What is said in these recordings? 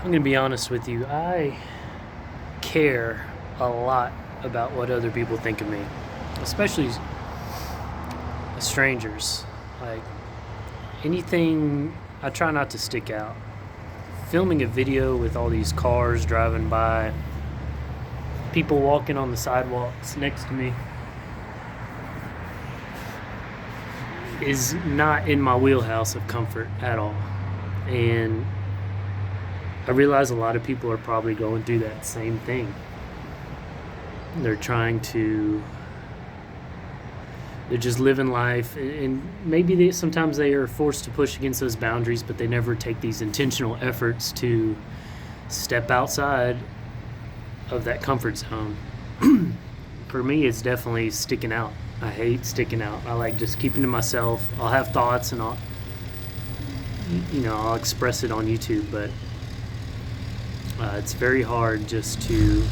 I'm going to be honest with you. I care a lot about what other people think of me, especially strangers. Like anything, I try not to stick out. Filming a video with all these cars driving by, people walking on the sidewalks next to me is not in my wheelhouse of comfort at all. And I realize a lot of people are probably going through that same thing. They're they're just living life, and maybe sometimes they are forced to push against those boundaries, but they never take these intentional efforts to step outside of that comfort zone. For me, it's definitely sticking out. I hate sticking out. I like just keeping to myself. I'll have thoughts and I'll express it on YouTube, but it's very hard just to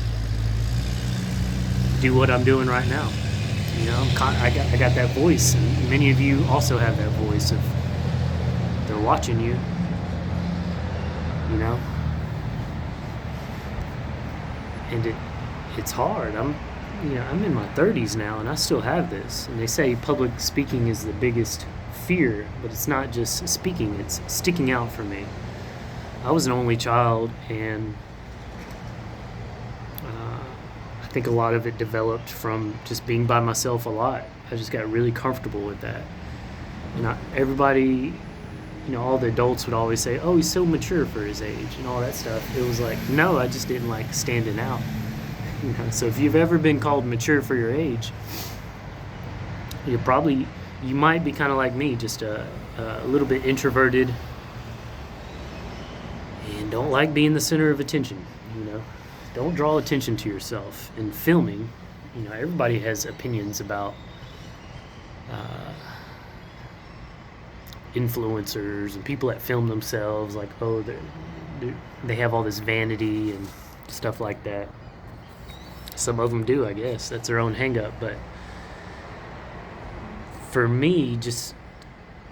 do what I'm doing right now. I got that voice, and many of you also have that voice of they're watching you. And it's hard. I'm in my 30s now, and I still have this. And they say public speaking is the biggest fear, but it's not just speaking; it's sticking out for me. I was an only child, and I think a lot of it developed from just being by myself a lot. I just got really comfortable with that. And everybody, all the adults would always say, "Oh, he's so mature for his age," and all that stuff. It was like, no, I just didn't like standing out. So if you've ever been called mature for your age, you might be kind of like me, just a little bit introverted and don't like being the center of attention. Don't draw attention to yourself. In filming, everybody has opinions about influencers and people that film themselves, like, oh, they have all this vanity and stuff like that. Some of them do, I guess. That's their own hang up. But for me, just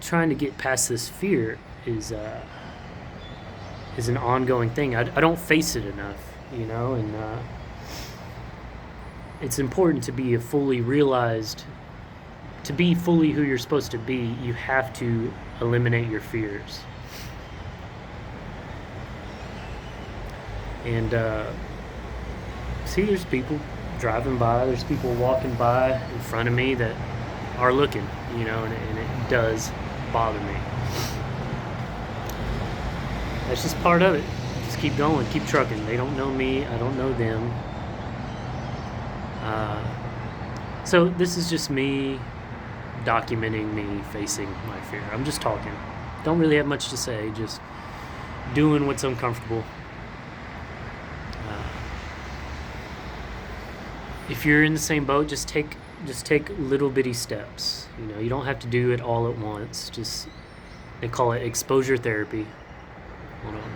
trying to get past this fear is an ongoing thing. I don't face it enough, and it's important to be to be fully who you're supposed to be. You have to eliminate your fears. And see, there's people driving by, there's people walking by in front of me that are looking, and it does bother me. That's just part of it. Just keep going, keep trucking. They don't know me, I don't know them. So this is just me documenting me facing my fear. I'm just talking. Don't really have much to say, just doing what's uncomfortable. If you're in the same boat, just take little bitty steps. You don't have to do it all at once. They call it exposure therapy. Hold on.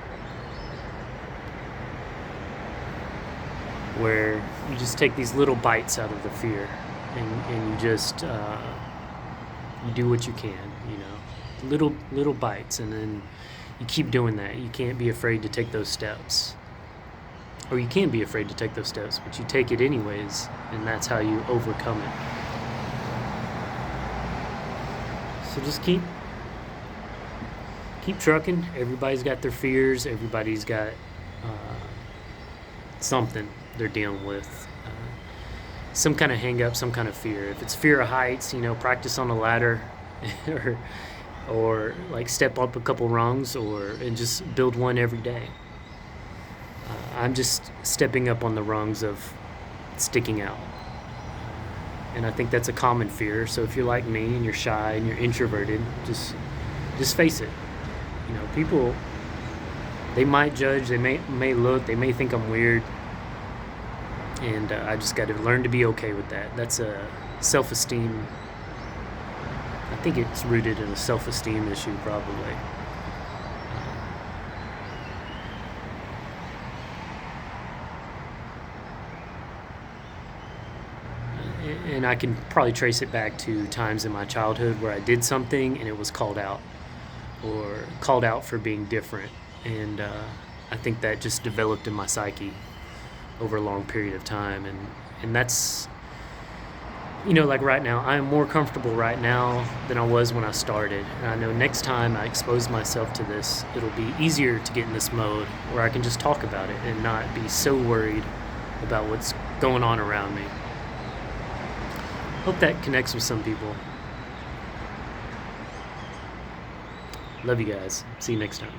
Where you just take these little bites out of the fear, and you just you do what you can. Little bites, and then you keep doing that. You can't be afraid to take those steps. Or you can be afraid to take those steps, but you take it anyways, and that's how you overcome it. So just keep trucking. Everybody's got their fears. Everybody's got something they're dealing with. Some kind of hang up, some kind of fear. If it's fear of heights, practice on a ladder, or like step up a couple rungs, and just build one every day. I'm just stepping up on the rungs of sticking out. And I think that's a common fear. So if you're like me and you're shy and you're introverted, just face it. People, they might judge, they may look, they may think I'm weird. And I just got to learn to be okay with that. That's a self-esteem. I think it's rooted in a self-esteem issue, probably. And I can probably trace it back to times in my childhood where I did something and it was called out, or called out for being different. And I I think that just developed in my psyche over a long period of time, and that's, like right now, I am more comfortable right now than I was when I started. And I know next time I expose myself to this, it'll be easier to get in this mode where I can just talk about it and not be so worried about what's going on around me. Hope that connects with some people. Love you guys. See you next time.